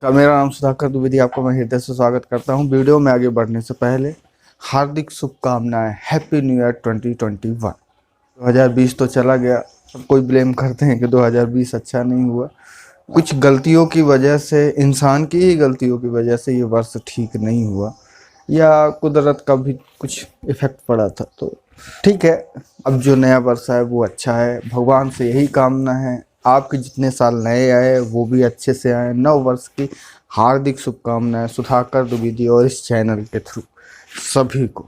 मेरा नाम सुधाकर द्विवेदी, आपको मैं हृदय से स्वागत करता हूं। वीडियो में आगे बढ़ने से पहले हार्दिक शुभकामनाएं। Happy new year 2021। 2020 तो चला गया, सब कोई ब्लेम करते हैं कि 2020 अच्छा नहीं हुआ। कुछ गलतियों की वजह से, इंसान की ही गलतियों की वजह से ये वर्ष ठीक नहीं हुआ, या कुदरत का भी कुछ इफेक्ट पड़ा था। तो ठीक है, अब जो नया वर्ष है वो अच्छा है। भगवान से यही कामना है आपके जितने साल नए आए वो भी अच्छे से आए। नव वर्ष की हार्दिक शुभकामनाएं सुधाकर द्विवेदी और इस चैनल के थ्रू सभी को।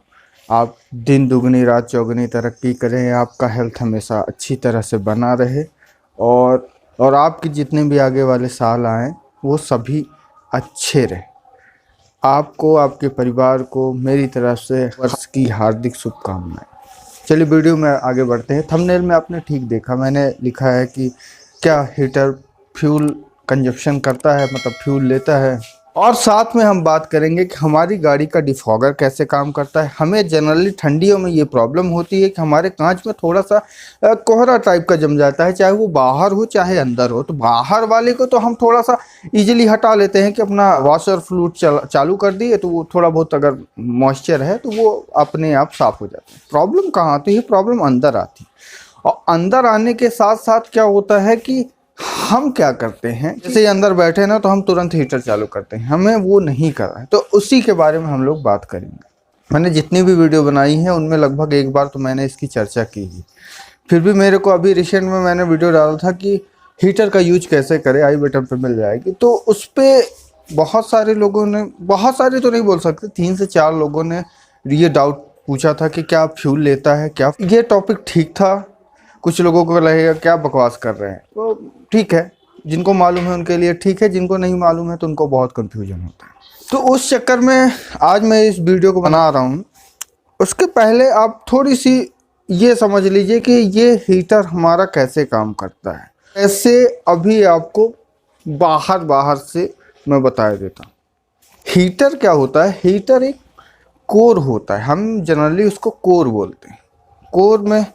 आप दिन दुगनी रात चौगुनी तरक्की करें, आपका हेल्थ हमेशा अच्छी तरह से बना रहे और आपके जितने भी आगे वाले साल आए वो सभी अच्छे रहे। आपको, आपके परिवार को मेरी तरफ से वर्ष की हार्दिक शुभकामनाएं। चलिए वीडियो में आगे बढ़ते हैं। थंबनेल में आपने ठीक देखा, मैंने लिखा है कि क्या हीटर फ्यूल कंजप्शन करता है, मतलब फ्यूल लेता है। और साथ में हम बात करेंगे कि हमारी गाड़ी का डिफॉगर कैसे काम करता है। हमें जनरली ठंडियों में ये प्रॉब्लम होती है कि हमारे कांच में थोड़ा सा कोहरा टाइप का जम जाता है, चाहे वो बाहर हो चाहे अंदर हो। तो बाहर वाले को तो हम थोड़ा सा इजीली हटा लेते हैं कि अपना वॉशर फ्लूइड चालू कर दिए तो वो थोड़ा बहुत अगर मॉइस्चर है तो वो अपने आप साफ हो जाता है। प्रॉब्लम कहाँ आती है? प्रॉब्लम अंदर आती है। और अंदर आने के साथ साथ क्या होता है कि हम क्या करते हैं, जैसे अंदर बैठे ना तो हम तुरंत हीटर चालू करते हैं। हमें वो नहीं करना है, तो उसी के बारे में हम लोग बात करेंगे। मैंने जितनी भी वीडियो बनाई है उनमें लगभग एक बार तो मैंने इसकी चर्चा की ही। फिर भी मेरे को अभी रिसेंट में मैंने वीडियो डाला था कि हीटर का यूज कैसे करें, आई बटन पे मिल जाएगी। तो उस पर बहुत सारे लोगों ने, बहुत सारे तो नहीं बोल सकते, 3 से 4 लोगों ने ये डाउट पूछा था कि क्या फ्यूल लेता है क्या। ये टॉपिक ठीक था। कुछ लोगों को लगेगा क्या बकवास कर रहे हैं, तो ठीक है, जिनको मालूम है उनके लिए ठीक है, जिनको नहीं मालूम है तो उनको बहुत कंफ्यूजन होता है। तो उस चक्कर में आज मैं इस वीडियो को बना रहा हूँ। उसके पहले आप थोड़ी सी ये समझ लीजिए कि ये हीटर हमारा कैसे काम करता है। ऐसे अभी आपको बाहर से मैं बता देता हूँ। हीटर क्या होता है? हीटर एक कोर होता है, हम जनरली उसको कोर बोलते हैं। कोर में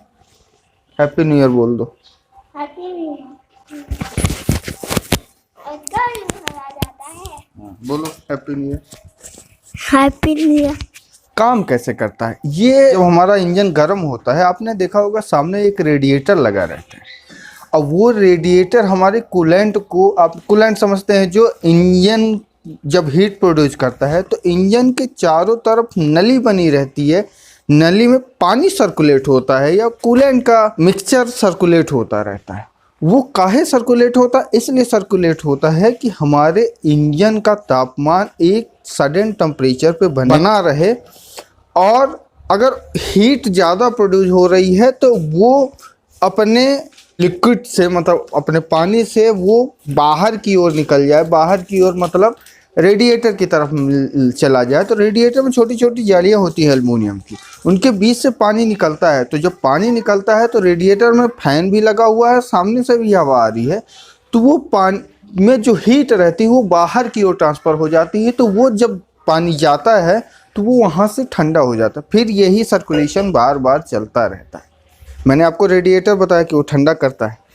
हैप्पी न्यू ईयर बोल दो। Happy new year. बोलो happy new year. Happy new year. काम कैसे करता है ये? जब हमारा इंजन गर्म होता है, आपने देखा होगा सामने एक रेडिएटर लगा रहता है। अब वो रेडिएटर हमारे कूलेंट को, आप कूलेंट समझते हैं, जो इंजन जब हीट प्रोड्यूस करता है तो इंजन के चारों तरफ नली बनी रहती है। नली में पानी सर्कुलेट होता है या कूलेंट का मिक्सचर सर्कुलेट होता रहता है। वो काहे सर्कुलेट होता है? इसलिए सर्कुलेट होता है कि हमारे इंजन का तापमान एक सडन टेम्परेचर पे बना रहे, और अगर हीट ज़्यादा प्रोड्यूस हो रही है तो वो अपने लिक्विड से, मतलब अपने पानी से वो बाहर की ओर निकल जाए। बाहर की ओर मतलब रेडिएटर की तरफ चला जाए। तो रेडिएटर में छोटी छोटी जालियां होती है एल्युमिनियम की, उनके बीच से पानी निकलता है। तो जब पानी निकलता है तो रेडिएटर में फैन भी लगा हुआ है, सामने से भी हवा आ रही है, तो वो पानी में जो हीट रहती है वो बाहर की ओर ट्रांसफ़र हो जाती है। तो वो जब पानी जाता है तो वो वहाँ से ठंडा हो जाता है। फिर यही सर्कुलेशन बार बार चलता रहता है। मैंने आपको रेडिएटर बताया कि वो ठंडा करता है।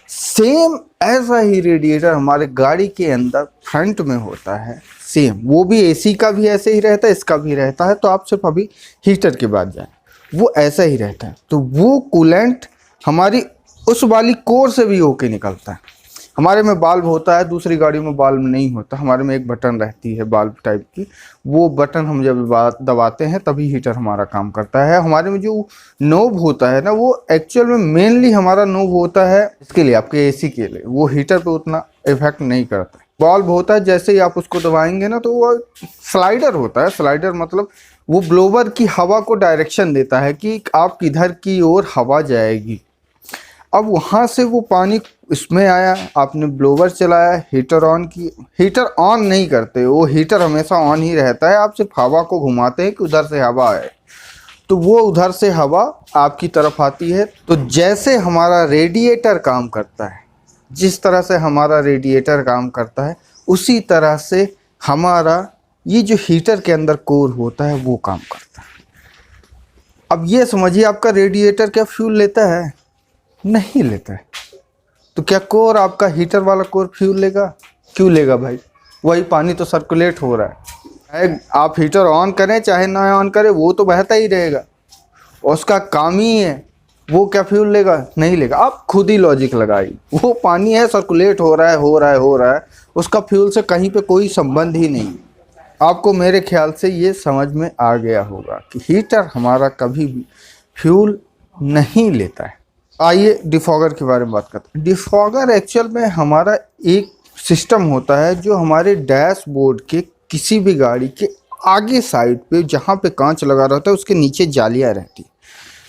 सेम ऐसा ही रेडिएटर हमारे गाड़ी के अंदर फ्रंट में होता है। सेम वो भी एसी का भी ऐसे ही रहता है, इसका भी रहता है। तो आप सिर्फ अभी हीटर की बात जाएं, वो ऐसा ही रहता है। तो वो कूलेंट हमारी उस वाली कोर से भी होके निकलता है। हमारे में बाल्ब होता है, दूसरी गाड़ी में बाल्ब नहीं होता। हमारे में एक बटन रहती है बाल्ब टाइप की, वो बटन हम जब दबाते हैं तभी हीटर हमारा काम करता है। हमारे में जो नोब होता है ना, वो एक्चुअल में मेनली हमारा नोब होता है इसके लिए, आपके एसी के लिए। वो हीटर पे उतना इफेक्ट नहीं करता है। बाल्ब होता है, जैसे ही आप उसको दबाएंगे ना तो वो स्लाइडर होता है। स्लाइडर मतलब वो ब्लोवर की हवा को डायरेक्शन देता है कि आप किधर की ओर हवा जाएगी। अब वहाँ से वो पानी इसमें आया, आपने ब्लोवर चलाया, हीटर ऑन की। हीटर ऑन नहीं करते, वो हीटर हमेशा ऑन ही रहता है। आप सिर्फ हवा को घुमाते हैं कि उधर से हवा आए, तो वो उधर से हवा आपकी तरफ आती है। तो जैसे हमारा रेडिएटर काम करता है, जिस तरह से हमारा रेडिएटर काम करता है, उसी तरह से हमारा ये जो हीटर के अंदर कोर होता है वो काम करता है। अब ये समझिए, आपका रेडिएटर क्या फ्यूल लेता है? नहीं लेता है। तो क्या कोर, आपका हीटर वाला कोर फ्यूल लेगा? क्यों लेगा भाई? वही पानी तो सर्कुलेट हो रहा है। आप हीटर ऑन करें चाहे ना ऑन करें, वो तो बहता ही रहेगा, उसका काम ही है। वो क्या फ्यूल लेगा? नहीं लेगा। आप खुद ही लॉजिक लगाइए, वो पानी है, सर्कुलेट हो रहा है, हो रहा है, हो रहा है, उसका फ्यूल से कहीं पे कोई संबंध ही नहीं। आपको मेरे ख्याल से ये समझ में आ गया होगा कि हीटर हमारा कभी भी फ्यूल नहीं लेता है। आइए डिफॉगर के बारे में बात करते हैं। डिफॉगर एक्चुअल में हमारा एक सिस्टम होता है जो हमारे डैशबोर्ड के किसी भी गाड़ी के आगे साइड पे, जहाँ पे कांच लगा रहता है, उसके नीचे जालियाँ रहती है।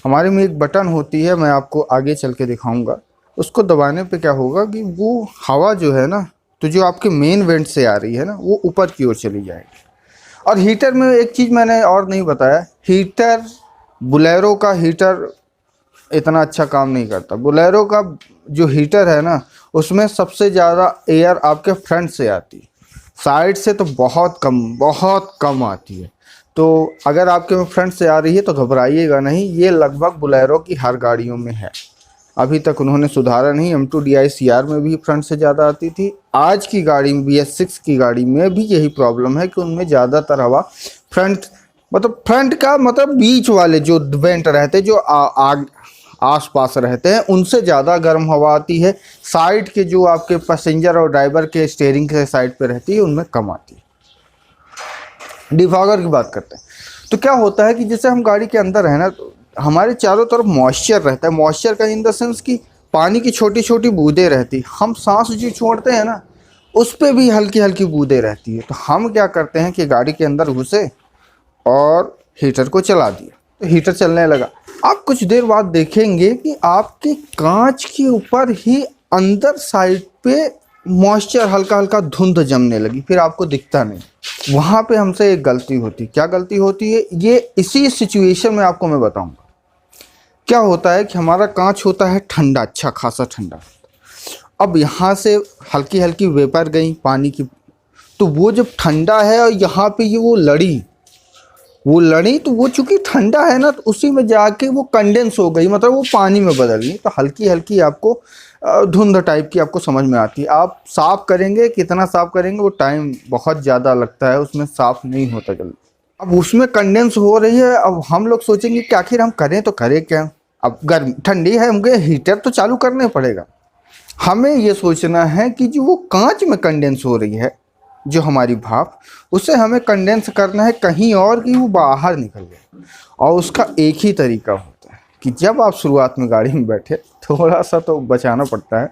हमारे में एक बटन होती है, मैं आपको आगे चल के दिखाऊंगा। उसको दबाने पे क्या होगा कि वो हवा जो है ना, तो जो आपके मेन वेंट से आ रही है ना, वो ऊपर की ओर चली जाएगी। और हीटर में एक चीज़ मैंने और नहीं बताया, हीटर बोलेरो का हीटर इतना अच्छा काम नहीं करता। बोलेरो का जो हीटर है ना, उसमें सबसे ज़्यादा एयर आपके फ्रंट से आती है, साइड से तो बहुत कम आती है। तो अगर आपके में फ्रंट से आ रही है तो घबराइएगा नहीं, ये लगभग बोलेरो की हर गाड़ियों में है। अभी तक उन्होंने सुधारा नहीं। M2DI CR में भी फ्रंट से ज़्यादा आती थी। आज की गाड़ी में BS6 की गाड़ी में भी यही प्रॉब्लम है कि उनमें ज़्यादातर हवा फ्रंट, मतलब फ्रंट का मतलब बीच वाले जो वेंट रहते, जो आस पास रहते हैं, उनसे ज़्यादा गर्म हवा आती है। साइड के जो आपके पैसेंजर और ड्राइवर के स्टीयरिंग के साइड पे रहती है, उनमें कम आती है। डिफॉगर की बात करते हैं तो क्या होता है कि जैसे हम गाड़ी के अंदर है ना, तो हमारे चारों तरफ मॉइस्चर रहता है। मॉइस्चर का इन द सेंस कि पानी की छोटी छोटी बूंदें रहती, हम सांस जो छोड़ते हैं ना, उस पर भी हल्की हल्की बूंदें रहती है। तो हम क्या करते हैं कि गाड़ी के अंदर घुसे और हीटर को चला दिया, तो हीटर चलने लगा। आप कुछ देर बाद देखेंगे कि आपके कांच के ऊपर ही अंदर साइड पे मॉइस्चर हल्का हल्का धुंध जमने लगी, फिर आपको दिखता नहीं। वहाँ पे हमसे एक गलती होती। क्या गलती होती है? ये इसी सिचुएशन में आपको मैं बताऊंगा। क्या होता है कि हमारा कांच होता है ठंडा, अच्छा खासा ठंडा। अब यहाँ से हल्की हल्की वेपर गई पानी की, तो वो जब ठंडा है और यहाँ पे ये वो लड़ी, तो वो चूंकि ठंडा है ना, तो उसी में जाके वो कंडेंस हो गई, मतलब वो पानी में बदल गई। तो हल्की हल्की आपको धुंध टाइप की आपको समझ में आती है। आप साफ़ करेंगे, कितना साफ़ करेंगे, वो टाइम बहुत ज़्यादा लगता है, उसमें साफ़ नहीं होता जल्दी। अब उसमें कंडेंस हो रही है। अब हम लोग सोचेंगे कि आखिर हम करें तो करें क्या। अब गर्मी ठंडी है, हमको हीटर तो चालू करना पड़ेगा। हमें ये सोचना है कि जो वो कांच में कंडेंस हो रही है, जो हमारी भाप, उसे हमें कंडेंस करना है कहीं और कि वो बाहर निकल जाए। और उसका एक ही तरीका होता है कि जब आप शुरुआत में गाड़ी में बैठे, थोड़ा सा तो बचाना पड़ता है,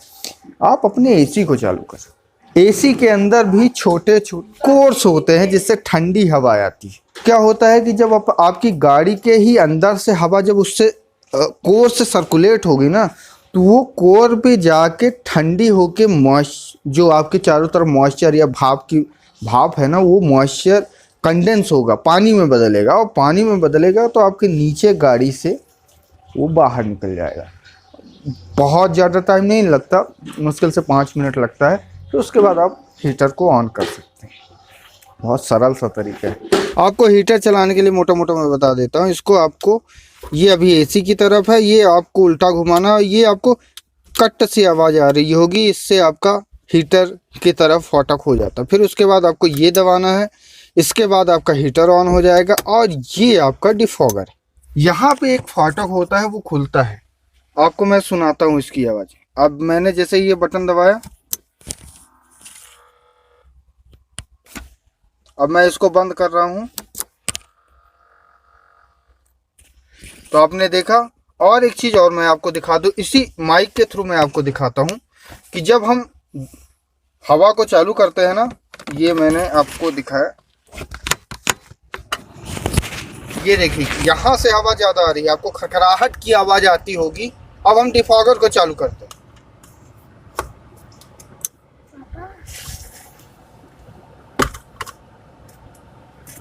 आप अपने AC को चालू करें। AC के अंदर भी छोटे छोटे कोर्स होते हैं जिससे ठंडी हवा आती है। क्या होता है कि जब आपकी गाड़ी के ही अंदर से हवा जब उससे कोर से सर्कुलेट होगी ना, तो वो कोर पे जाके ठंडी होके जो आपके चारों तरफ मॉइस्चर या भाप है ना, वो मॉइस्चर कंडेंस होगा, पानी में बदलेगा। और पानी में बदलेगा तो आपके नीचे गाड़ी से वो बाहर निकल जाएगा। बहुत ज़्यादा टाइम नहीं लगता, मुश्किल से 5 मिनट लगता है। तो उसके बाद आप हीटर को ऑन कर सकते हैं। बहुत सरल सा तरीका है। आपको हीटर चलाने के लिए मोटा मोटा मैं बता देता हूँ। इसको आपको, ये अभी AC की तरफ है, ये आपको उल्टा घुमाना, ये आपको कट सी आवाज़ आ रही होगी, इससे आपका हीटर की तरफ फाटक हो जाता है। फिर उसके बाद आपको ये दबाना है, इसके बाद आपका हीटर ऑन हो जाएगा। और ये आपका डिफॉगर है। यहाँ पे एक फाटक होता है, वो खुलता है। आपको मैं सुनाता हूँ इसकी आवाज़। अब मैंने जैसे ये बटन दबाया, अब मैं इसको बंद कर रहा हूँ, तो आपने देखा। और एक चीज़ और मैं आपको दिखा दूँ, इसी माइक के थ्रू मैं आपको दिखाता हूँ कि जब हम हवा को चालू करते हैं ना, ये मैंने आपको दिखाया, ये देखिए यहाँ से हवा ज़्यादा आ रही है, आपको खड़खड़ाहट की आवाज़ आती होगी। अब हम डिफॉगर को चालू करते हैं,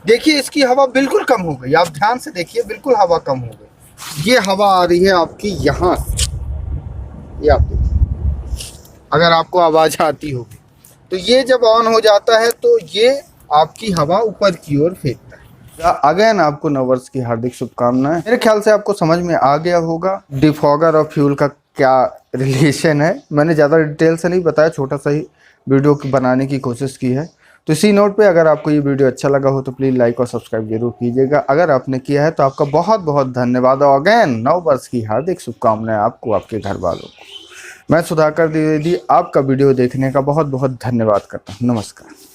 देखिए इसकी हवा बिल्कुल कम हो गई। आप ध्यान से देखिए, बिल्कुल हवा कम हो गई। ये हवा आ रही है आपकी यहाँ से, ये आप देखिए, अगर आपको आवाज़ आती होगी। तो ये जब ऑन हो जाता है तो ये आपकी हवा ऊपर की ओर फेंकता है। अगेन आपको नववर्ष की हार्दिक शुभकामनाएं। मेरे ख्याल से आपको समझ में आ गया होगा डिफॉगर और फ्यूल का क्या रिलेशन है। मैंने ज़्यादा डिटेल से नहीं बताया, छोटा सा ही वीडियो बनाने की कोशिश की है। तो इसी नोट पे अगर आपको ये वीडियो अच्छा लगा हो तो प्लीज़ लाइक और सब्सक्राइब जरूर कीजिएगा। अगर आपने किया है तो आपका बहुत बहुत धन्यवाद। और अगेन नव वर्ष की हार्दिक शुभकामनाएं आपको, आपके घर वालों को। मैं सुधाकर द्विवेदी आपका वीडियो देखने का बहुत बहुत धन्यवाद करता हूँ। नमस्कार।